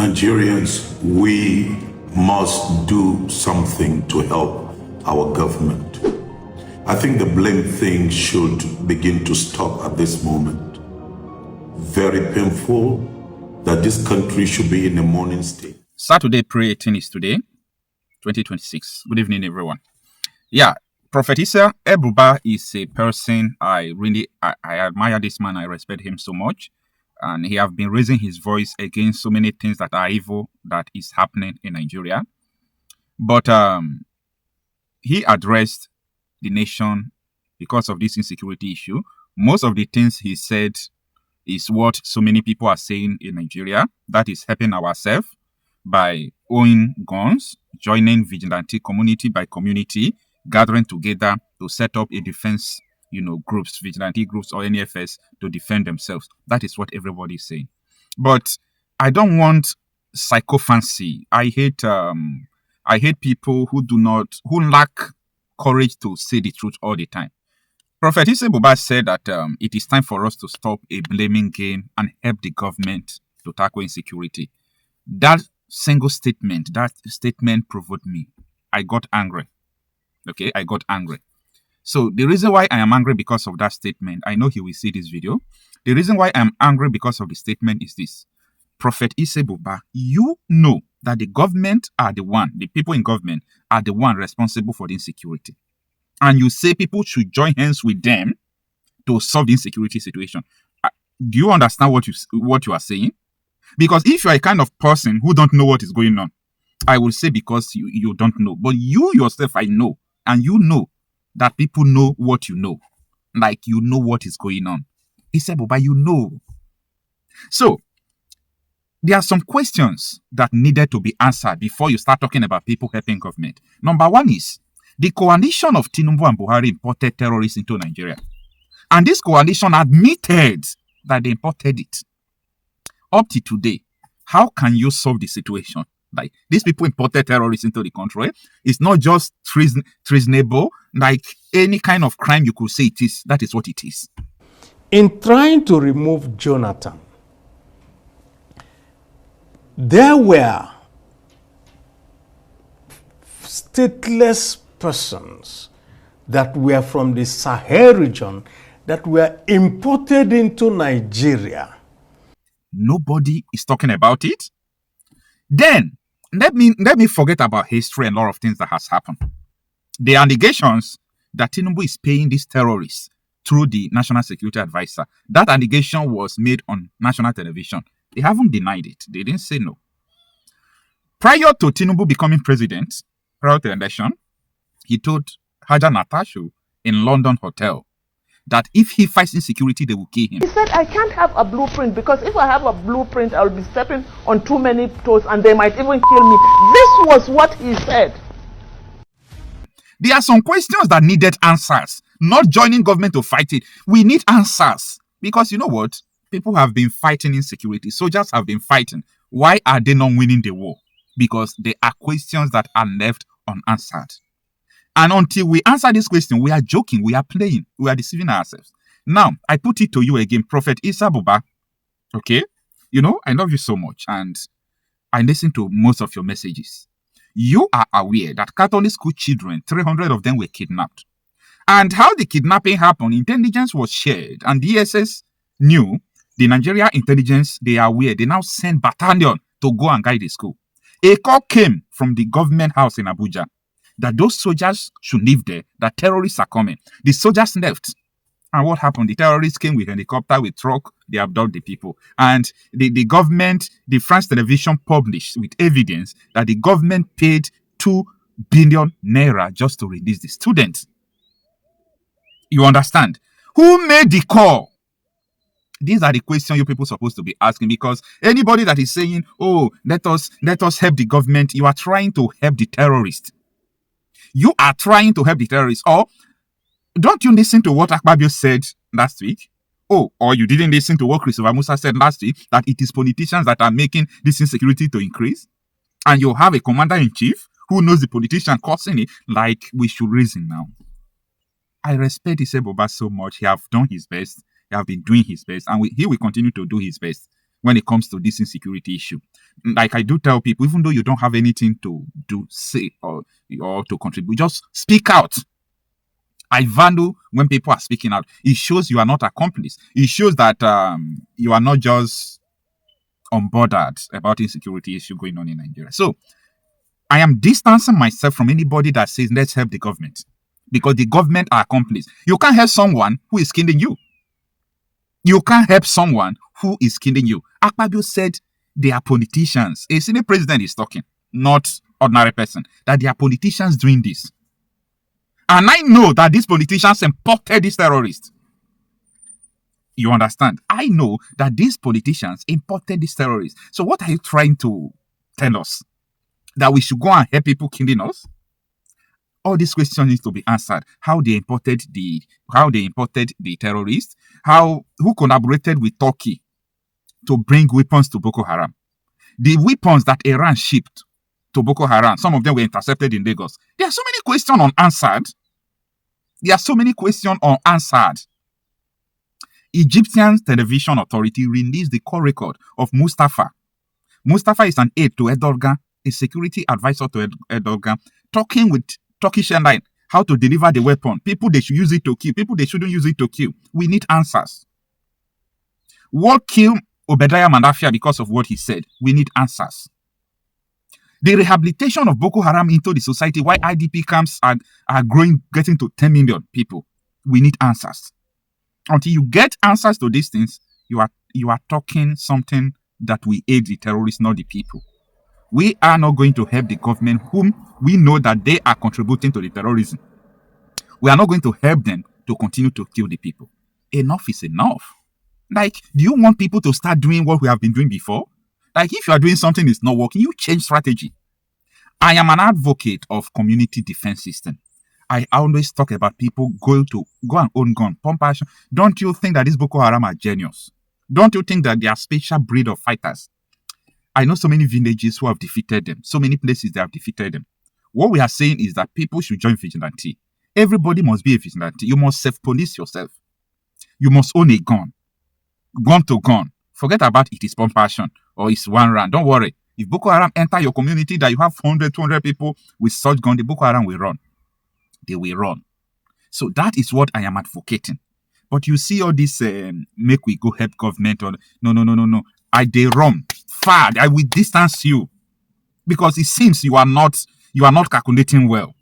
Nigerians, we must do something to help our government. I think the blame thing should begin to stop at this moment. Very painful that this country should be in a mourning state. Saturday prayer 18 is today, 2026. Good evening, everyone. Yeah, Prophet El-Buba is a person I admire this man. I respect him so much. And he have been raising his voice against so many things that are evil that is happening in Nigeria. But he addressed the nation because of this insecurity issue. Most of the things he said is what so many people are saying in Nigeria. That is helping ourselves by owning guns, joining vigilante community by community, gathering together to set up a defense, groups, vigilante groups or NFS to defend themselves. That is what everybody is saying. But I don't want psychophancy. I hate people who lack courage to say the truth all the time. Prophet El-Buba said that it is time for us to stop a blaming game and help the government to tackle insecurity. That statement provoked me. I got angry. Okay, I got angry. So the reason why I am angry because of that statement, I know he will see this video. The reason why I am angry because of the statement is this. Prophet El-Buba, you know that the people in government are the one responsible for the insecurity. And you say people should join hands with them to solve the insecurity situation. Do you understand what you are saying? Because if you are a kind of person who don't know what is going on, I will say because you don't know. But you yourself, I know. And you know that people know what you know. Like you know what is going on. El-Buba, you know. So, there are some questions that needed to be answered before you start talking about people helping government. Number one is, the coalition of Tinubu and Buhari imported terrorists into Nigeria. And this coalition admitted that they imported it. Up to today, how can you solve the situation? Like, these people imported terrorists into the country. It's not just treasonable, like any kind of crime you could say it is. That is what it is. In trying to remove Jonathan, there were stateless persons that were from the Sahel region that were imported into Nigeria. Nobody is talking about it. Then, let me forget about history and a lot of things that has happened. The allegations that Tinubu is paying these terrorists through the National Security Advisor, that allegation was made on national television. They haven't denied it. They didn't say no. Prior to Tinubu becoming president, prior to the election, he told Haja Natashu in London Hotel that if he fights insecurity, they will kill him. He said, I can't have a blueprint because if I have a blueprint, I'll be stepping on too many toes and they might even kill me. This was what he said. There are some questions that needed answers, not joining government to fight it. We need answers because you know what? People have been fighting insecurity. Soldiers have been fighting. Why are they not winning the war? Because there are questions that are left unanswered. And until we answer this question, we are joking, we are playing, we are deceiving ourselves. Now, I put it to you again, Prophet El-Buba. Okay? I love you so much and I listen to most of your messages. You are aware that Catholic school children, 300 of them were kidnapped. And how the kidnapping happened, intelligence was shared and DSS knew. The Nigeria intelligence, they are aware. They now send battalion to go and guide the school. A call came from the government house in Abuja that those soldiers should live there, that terrorists are coming. The soldiers left. And what happened? The terrorists came with helicopter, with truck, they abducted the people. And the government, the France television published with evidence that the government paid 2 billion naira just to release the students. You understand? Who made the call? These are the questions you people are supposed to be asking because anybody that is saying, oh, let us help the government, you are trying to help the terrorists. You are trying to help the terrorists. Or don't you listen to what Akpabio said last week? Oh, or you didn't listen to what Christopher Musa said last week, that it is politicians that are making this insecurity to increase? And you have a commander-in-chief who knows the politician causing it, like we should reason now. I respect El-Buba so much. He have done his best. He have been doing his best, and he will continue to do his best. when it comes to this insecurity issue. Like I do tell people, even though you don't have anything to say or to contribute, just speak out. I value when people are speaking out. It shows you are not accomplice. It shows that you are not just unbothered about insecurity issue going on in Nigeria. So I am distancing myself from anybody that says let's help the government, because the government are accomplice. You can't help someone who is killing you. You can't help someone who is killing you. Akpabio said they are politicians. A senior president is talking, not ordinary person, that they are politicians doing this. And I know that these politicians imported these terrorists. You understand? I know that these politicians imported these terrorists. So what are you trying to tell us? That we should go and help people killing us? All these questions need to be answered. How they imported the terrorists? Who collaborated with Turkey to bring weapons to Boko Haram? The weapons that Iran shipped to Boko Haram, some of them were intercepted in Lagos. There are so many questions unanswered. Egyptian Television Authority released the call record of Mustafa. Mustafa is an aide to Erdogan, a security advisor to Erdogan, talking with Turkish Airlines how to deliver the weapon. People they should use it to kill. People they shouldn't use it to kill. We need answers. What killed Obadiah Mandafia because of what he said? We need answers. The rehabilitation of Boko Haram into the society, why IDP camps are growing, getting to 10 million people. We need answers. Until you get answers to these things, you are talking something that we aid the terrorists, not the people. We are not going to help the government whom we know that they are contributing to the terrorism. We are not going to help them to continue to kill the people. Enough is enough. Like, do you want people to start doing what we have been doing before? Like, if you are doing something that's not working, you change strategy. I am an advocate of community defense system. I always talk about people go and own gun, pump action. Don't you think that these Boko Haram are genius? Don't you think that they are special breed of fighters? I know so many villages who have defeated them. So many places they have defeated them. What we are saying is that people should join vigilante. Everybody must be a vigilante. You must self-police yourself. You must own a gun. Gun to gun. Forget about it is pump action or it's one round. Don't worry. If Boko Haram enter your community that you have 100, 200 people with such gun, the Boko Haram will run. They will run. So that is what I am advocating. But you see all this, make we go help government or no. They run far. I will distance you because it seems you are not calculating well.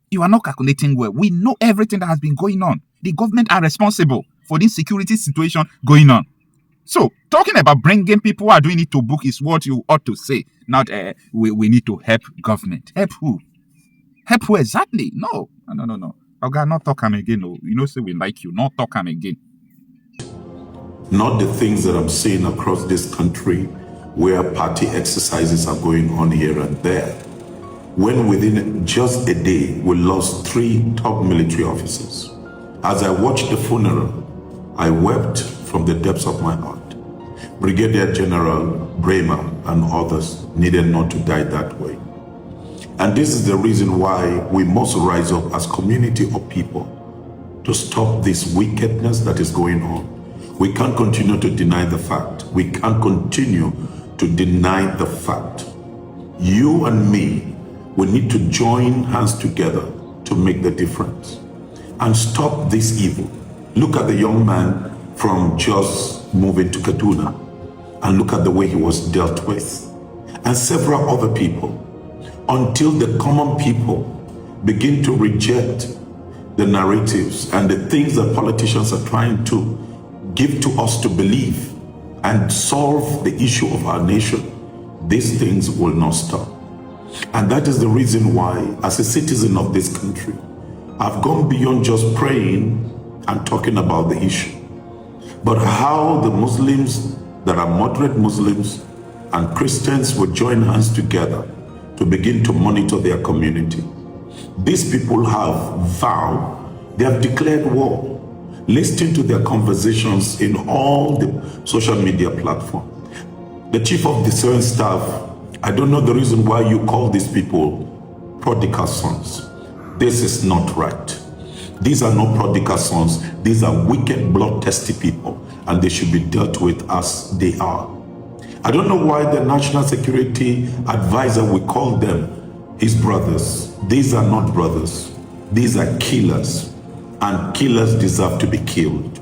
You are not calculating well. We know everything that has been going on. The government are responsible for this security situation going on. So talking about bringing people who are doing it to book is what you ought to say. Not we need to help government. Help who? Help who exactly? No. Okay, not talk am again. No. You know, say we like you. Not talk am again. Not the things that I'm seeing across this country where party exercises are going on here and there. When within just a day, we lost 3 top military officers. As I watched the funeral, I wept from the depths of my heart. Brigadier General Bremer and others needed not to die that way. And this is the reason why we must rise up as community of people to stop this wickedness that is going on. We can't continue to deny the fact. We can't continue to deny the fact. You and me, we need to join hands together to make the difference and stop this evil. Look at the young man from just moving to Kaduna and look at the way he was dealt with, and several other people, until the common people begin to reject the narratives and the things that politicians are trying to give to us to believe and solve the issue of our nation. These things will not stop. And that is the reason why, as a citizen of this country, I've gone beyond just praying and talking about the issue, but how the Muslims that are moderate Muslims and Christians will join hands together to begin to monitor their community. These people have vowed, they have declared war. Listen to their conversations in all the social media platforms. The Chief of the Defense Staff, I don't know the reason why you call these people prodigal sons. This is not right. These are not prodigal sons. These are wicked, bloodthirsty people, and they should be dealt with as they are. I don't know why the National Security Advisor, we call them his brothers. These are not brothers. These are killers, and killers deserve to be killed.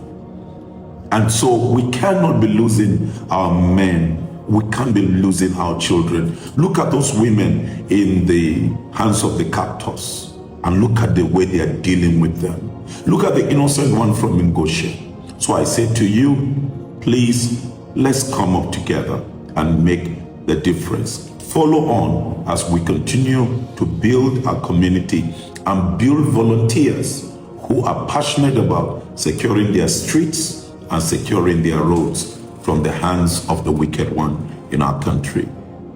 And so we cannot be losing our men. We can't be losing our children. Look at those women in the hands of the captors, and look at the way they are dealing with them. Look at the innocent one from Ngoshe. So I say to you, please, let's come up together and make the difference. Follow on as we continue to build our community and build volunteers who are passionate about securing their streets and securing their roads from the hands of the wicked one in our country.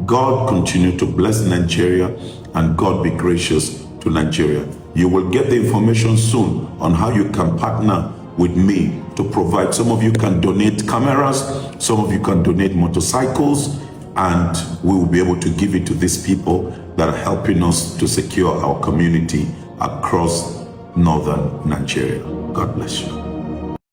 God continue to bless Nigeria, and God be gracious to Nigeria. You will get the information soon on how you can partner with me to provide. Some of you can donate cameras, some of you can donate motorcycles, and we will be able to give it to these people that are helping us to secure our community across northern Nigeria. God bless you.